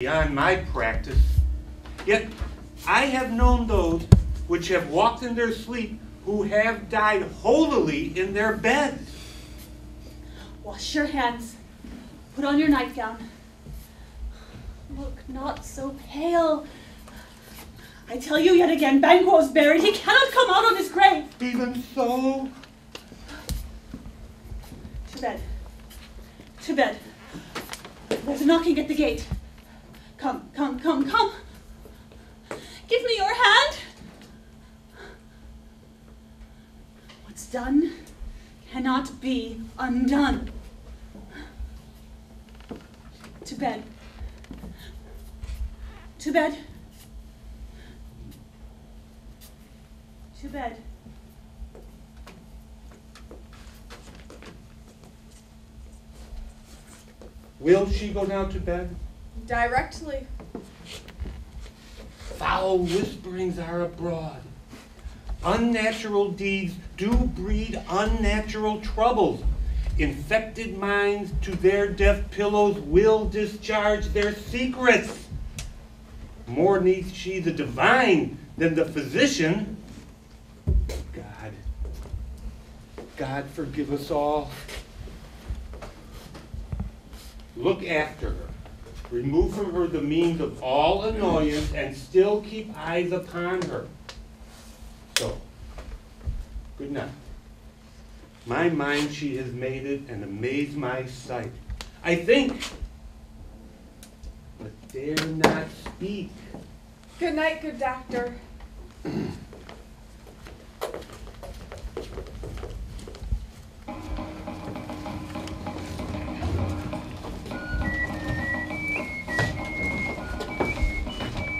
beyond my practice. Yet I have known those which have walked in their sleep who have died holily in their beds. Wash your hands. Put on your nightgown. Look not so pale. I tell you yet again, Banquo is buried. He cannot come out of his grave. Even so? To bed. To bed. There's a knocking at the gate. Come, come, come, come. Give me your hand. What's done cannot be undone. To bed. To bed. To bed. Will she go down to bed? Directly. Foul whisperings are abroad. Unnatural deeds do breed unnatural troubles. Infected minds to their deaf pillows will discharge their secrets. More needs she the divine than the physician. God forgive us all. Look after her. Remove from her the means of all annoyance and still keep eyes upon her. So, good night. My mind she has made it and amazed my sight. I think, but dare not speak. Good night, good doctor.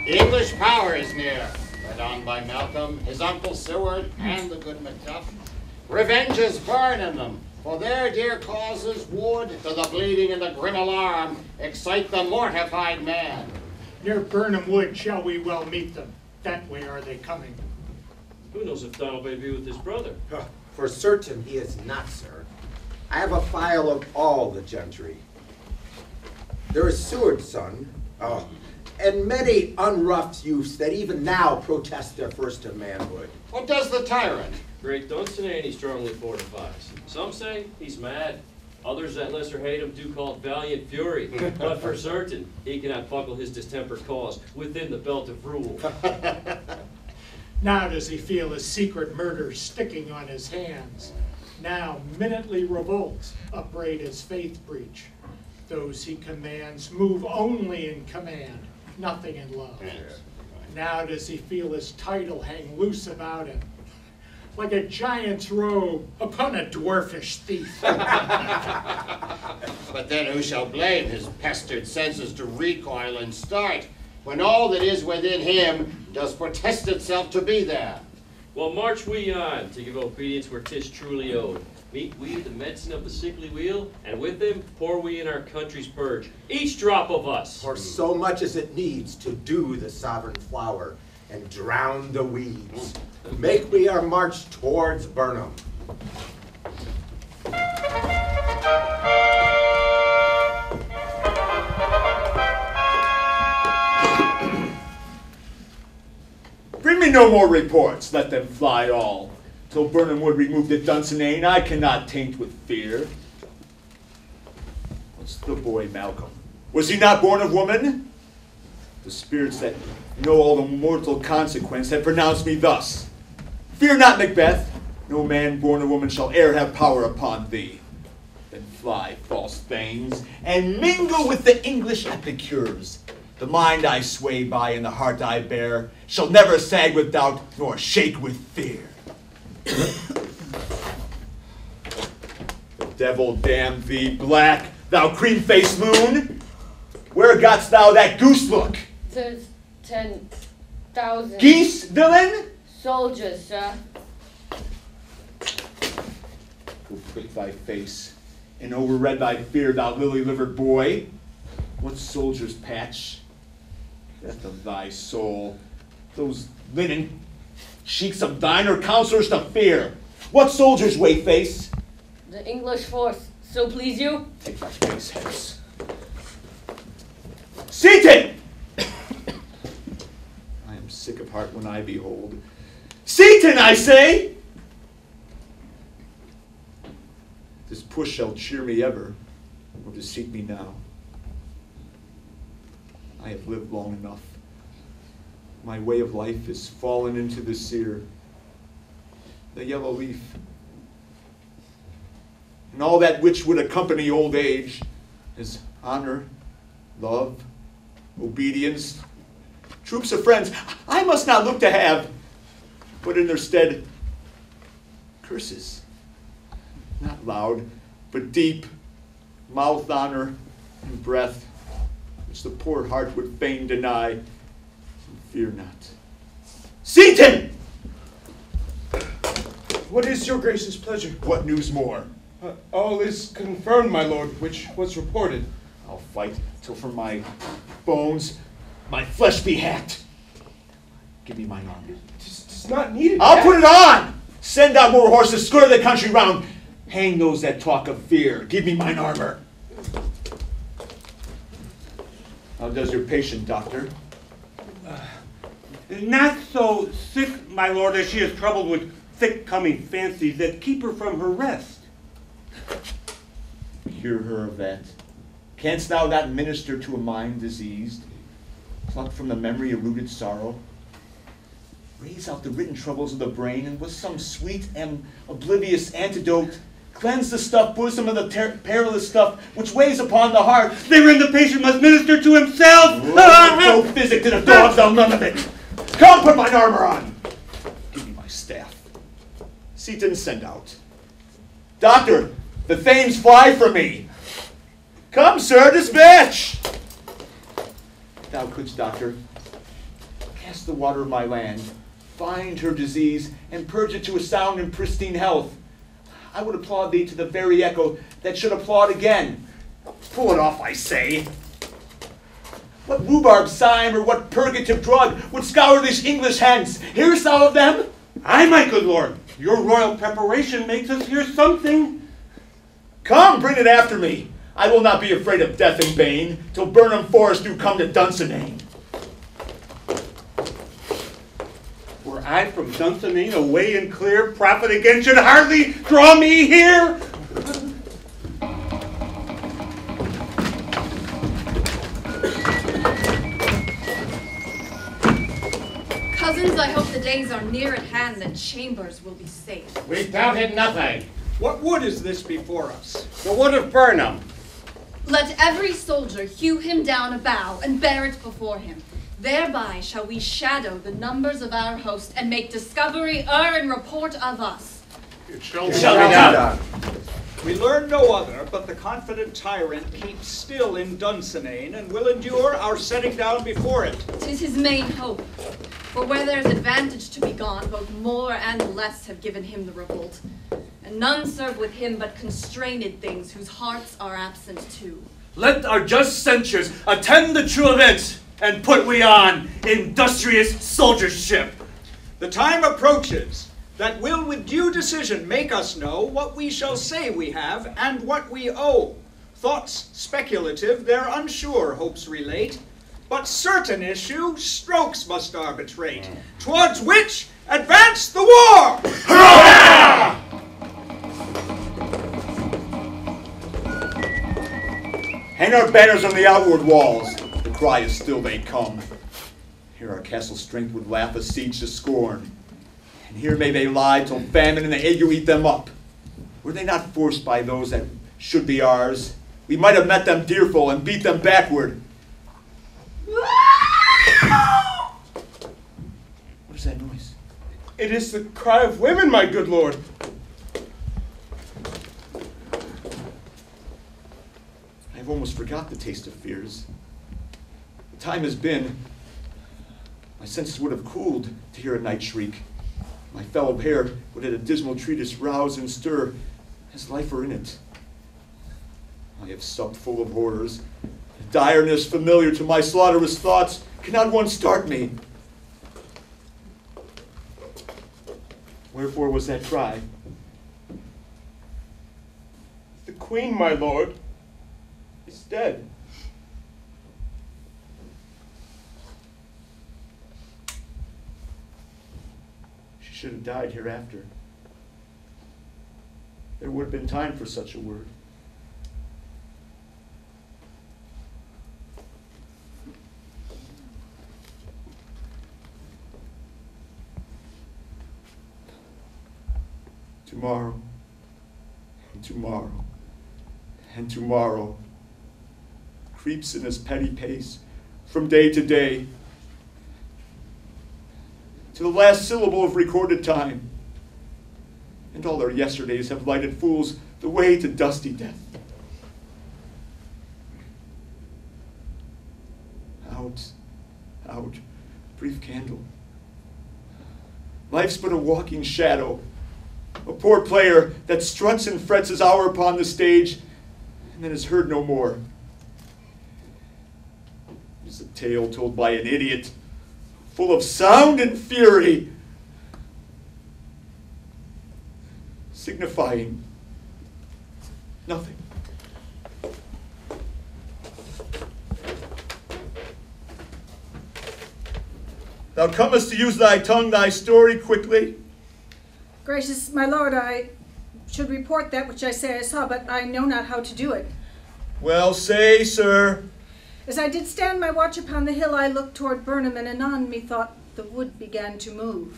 The English power is near, led on by Malcolm, his uncle Seward, and the good Macduff. Revenge is burning them, for their dear causes would, to the bleeding and the grim alarm, excite the mortified man. Near Burnham Wood shall we well meet them. That way are they coming. Who knows if Donald may be with his brother? For certain he is not, sir. I have a file of all the gentry. There is Seward's son, and many unruffed youths that even now protest their first of manhood. What does the tyrant? Great Dunsinane he strongly fortifies. Some say he's mad. Others that lesser hate him do call it valiant fury. But for certain, he cannot buckle his distempered cause within the belt of rule. Now does he feel his secret murder sticking on his hands. Now minutely revolts, upbraid his faith breach. Those he commands move only in command, nothing in love. Yes. Now does he feel his title hang loose about him, like a giant's robe upon a dwarfish thief. But then who shall blame his pestered senses to recoil and start, when all that is within him does protest itself to be there? Well, march we on to give obedience where 'tis truly owed. Meet we the medicine of the sickly wheel, and with him pour we in our country's purge, each drop of us. For so much as it needs to do the sovereign flower and drown the weeds. Make we our march towards Burnham. Bring me no more reports, let them fly all. Till Burnham would remove the Dunsinane, I cannot taint with fear. What's the boy Malcolm? Was he not born of woman? The spirits that know all the mortal consequence have pronounced me thus. Fear not, Macbeth, no man born of woman shall e'er have power upon thee. Then fly, false thanes, and mingle with the English epicures. The mind I sway by and the heart I bear shall never sag with doubt nor shake with fear. The devil damn thee, black, thou cream-faced moon! Where gotst thou that goose look? 'Tis 10,000 Geese, villain? soldiers, sir. Go prick thy face, and overread thy fear, thou lily-livered boy. What soldiers, Patch? Death of thy soul, those linen sheiks of thine are counselors to fear. What soldiers, Wayface? The English force, so please you? Take thy face hence. Satan! I am sick of heart when I behold. Satan, I say! This push shall cheer me ever, or to seek me now. I have lived long enough. My way of life is fallen into the sear, the yellow leaf, and all that which would accompany old age is honor, love, obedience, troops of friends I must not look to have, but in their stead, curses. Not loud, but deep, mouth honor and breath, which the poor heart would fain deny, and fear not. Satan! What is your grace's pleasure? What news more? All is confirmed, my lord, which was reported. I'll fight till from my bones my flesh be hacked. Give me mine armor. Tis not needed. I'll put it on! Send out more horses, scour the country round. Hang those that talk of fear. Give me mine armor. How does your patient, doctor? Not so sick, my lord, as she is troubled with thick-coming fancies that keep her from her rest. Cure her of that. Canst thou not minister to a mind diseased? Pluck from the memory a rooted sorrow? Raise out the written troubles of the brain, and with some sweet and oblivious antidote, cleanse the stuff bosom of the perilous stuff which weighs upon the heart. Therein the patient must minister to himself. No physic to the dogs, thou none of it. Come, put mine armor on. Give me my staff. Seaton, send out. Doctor, the thanes fly from me. Come, sir, dispatch. Thou couldst, doctor, cast the water of my land, find her disease, and purge it to a sound and pristine health. I would applaud thee to the very echo that should applaud again. Pull it off, I say. What rhubarb cyme or what purgative drug would scour these English hands? Hearest thou of them? Aye, my good lord. Your royal preparation makes us hear something. Come, bring it after me. I will not be afraid of death and bane, till Burnham Forest do come to Dunsinane. Were I from Dunsinane away and clear, profit again should hardly draw me here. Cousins, I hope the days are near at hand that Chambers will be safe. We doubted nothing. What wood is this before us? The wood of Burnham. Let every soldier hew him down a bough and bear it before him. Thereby shall we shadow the numbers of our host and make discovery in report of us. It shall It be shall be done. We learn no other, but the confident tyrant keeps still in Dunsinane and will endure our setting down before it. 'Tis his main hope. For where there's advantage to be gone, both more and less have given him the revolt. And none serve with him but constrained things whose hearts are absent too. Let our just censures attend the true event, and put we on industrious soldiership. The time approaches that will with due decision make us know what we shall say we have and what we owe. Thoughts speculative their unsure hopes relate, but certain issue strokes must arbitrate, towards which advance the war! Hurrah! Hang our banners on the outward walls. The cry is still they come. Here our castle strength would laugh a siege to scorn. And here may they lie till famine and the ague eat them up. Were they not forced by those that should be ours, we might have met them deerful and beat them backward. What is that noise? It is the cry of women, my good lord. I've almost forgot the taste of fears. The time has been. My senses would have cooled to hear a night shriek. My fellow hair would at a dismal treatise rouse and stir, as life were in it. I have supped full of horrors. The direness familiar to my slaughterous thoughts cannot one start me. Wherefore was that cry? The queen, my lord, is dead. should have died hereafter. There would have been time for such a word. Tomorrow, and tomorrow, and tomorrow creeps in his petty pace from day to day, to the last syllable of recorded time. And all our yesterdays have lighted fools the way to dusty death. Out, brief candle. Life's but a walking shadow, a poor player that struts and frets his hour upon the stage and then is heard no more. It is a tale told by an idiot, full of sound and fury, signifying nothing. Thou comest to use thy tongue, thy story quickly. Gracious my lord, I should report that which I say I saw, but I know not how to do it. Well, say, sir. As I did stand my watch upon the hill, I looked toward Burnham, and anon methought the wood began to move.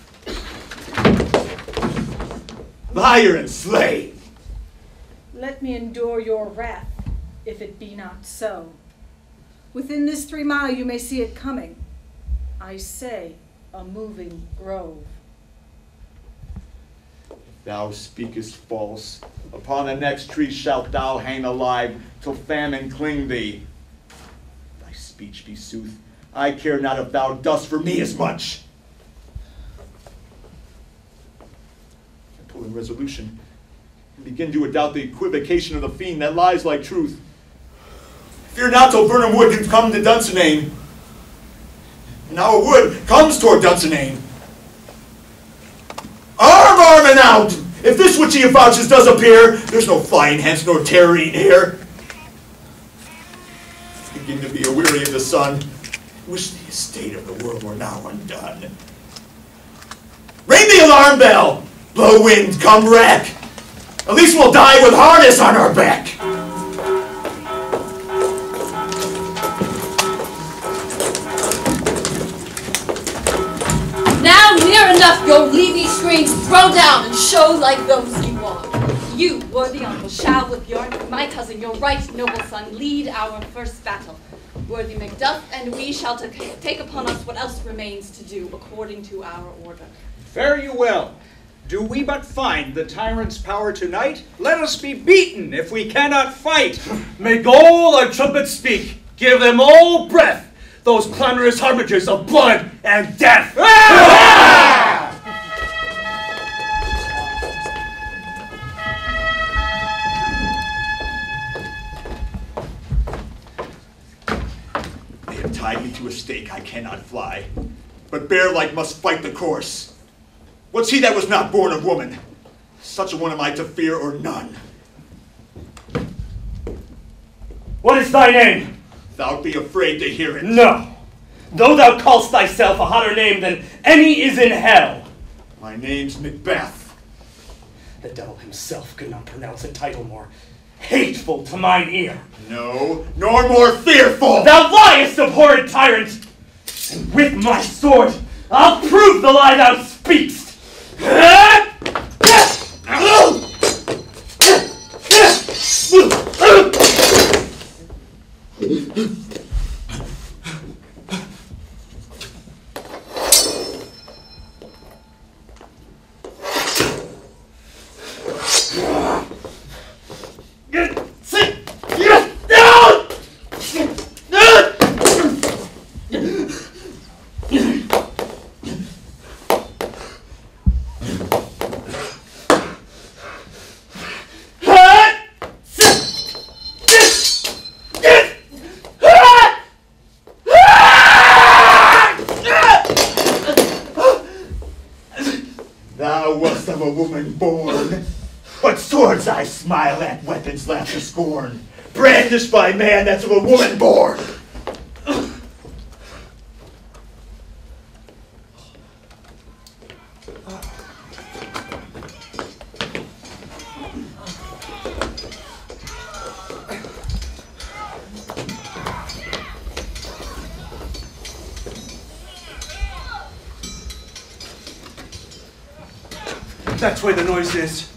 Liar and slave! Let me endure your wrath, if it be not so. Within this 3 mile you may see it coming. I say, a moving grove. Thou speakest false. Upon the next tree shalt thou hang alive, till famine cling thee. Thy speech be sooth. I care not if thou dost for me as much. I pull in resolution, and begin to doubt the equivocation of the fiend that lies like truth. Fear not till Burnham Wood can come to Dunsinane. And now a wood comes toward Dunsinane. Arm and out! If this which he avouches does appear, there's no flying hence nor tarrying here. Begin to be aweary of the sun. Wish the estate of the world were now undone. Ring the alarm bell! Blow wind, come wreck! At least we'll die with harness on our back! Now near enough your leafy screens throw down and show like those you are. You, worthy uncle, shall with my cousin, your right noble son, lead our first battle. Worthy Macduff and we shall take upon us what else remains to do according to our order. Fare you well. Do we but find the tyrant's power tonight, let us be beaten if we cannot fight. Make all our trumpets speak, give them all breath, those clamorous harbingers of blood and death. They have tied me to a stake, I cannot fly, but bear-like must fight the course. What's he that was not born of woman? Such a one am I to fear or none. What is thy name? Thou'lt be afraid to hear it. No, though thou call'st thyself a hotter name than any is in hell. My name's Macbeth. The devil himself could not pronounce a title more hateful to mine ear. No, nor more fearful. Thou liest, abhorred tyrant, and with my sword I'll prove the lie thou speakst. Thou wast of a woman born, but swords I smile at, weapons laugh to scorn, brandished by man that's of a woman born. That's where the noise is.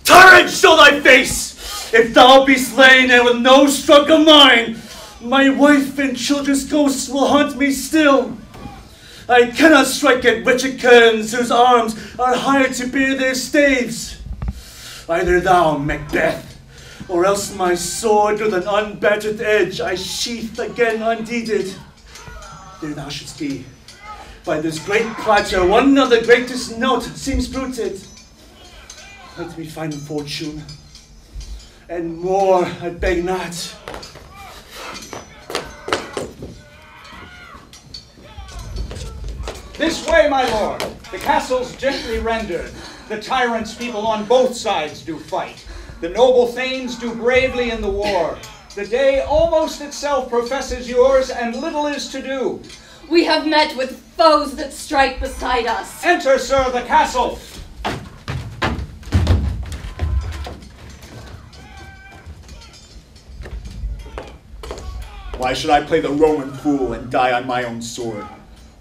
Tyrant, show thy face! If thou be slain, and with no stroke of mine, my wife and children's ghosts will haunt me still. I cannot strike at wretched kerns whose arms are hired to bear their staves. Either thou, Macbeth, or else my sword with an unbattered edge I sheath again undeeded. There thou shouldst be. By this great platter, one of the greatest note seems bruited. Let me find fortune, and more I beg not. This way, my lord. The castle's gently rendered. The tyrant's people on both sides do fight. The noble thanes do bravely in the war. The day almost itself professes yours, and little is to do. We have met with foes that strike beside us. Enter, sir, the castle. Why should I play the Roman fool and die on my own sword?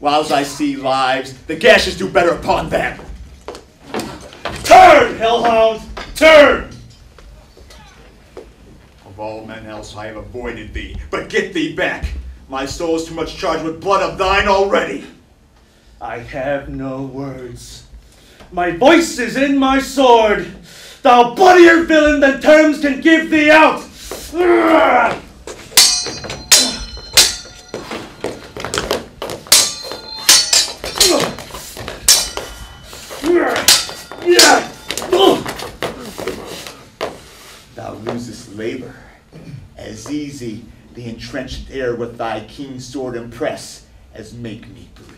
Whiles I see lives, the gashes do better upon them. Turn, hellhound, turn! Of all men else I have avoided thee, but get thee back. My soul is too much charged with blood of thine already. I have no words. My voice is in my sword. Thou bloodier villain than terms can give thee out. Thou losest labor. As easy the entrenched air with thy keen sword impress as make me breathe.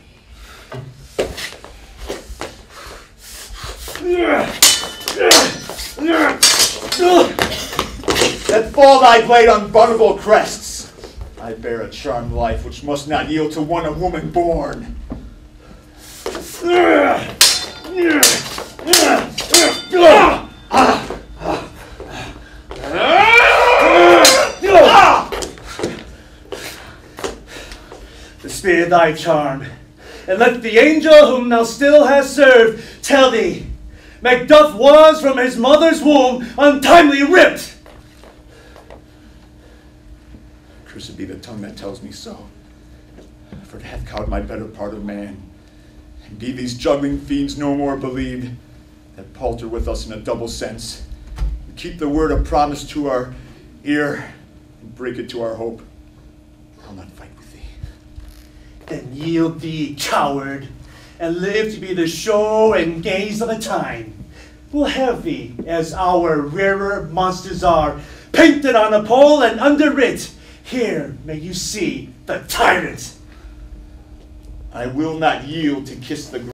Let fall thy blade on vulnerable crests. I bear a charmed life which must not yield to one of woman born. Spare thy charm, and let the angel whom thou still hast served tell thee, Macduff was from his mother's womb untimely ripped. Cursed be the tongue that tells me so, for it hath cowed my better part of man. And be these juggling fiends no more believed, that palter with us in a double sense, and keep the word of promise to our ear, and break it to our hope. I'll not fight with thee. Then yield thee, coward, and live to be the show and gaze of the time. We'll have thee, as our rarer monsters are, painted on a pole and underwrit, here may you see the tyrant. I will not yield to kiss the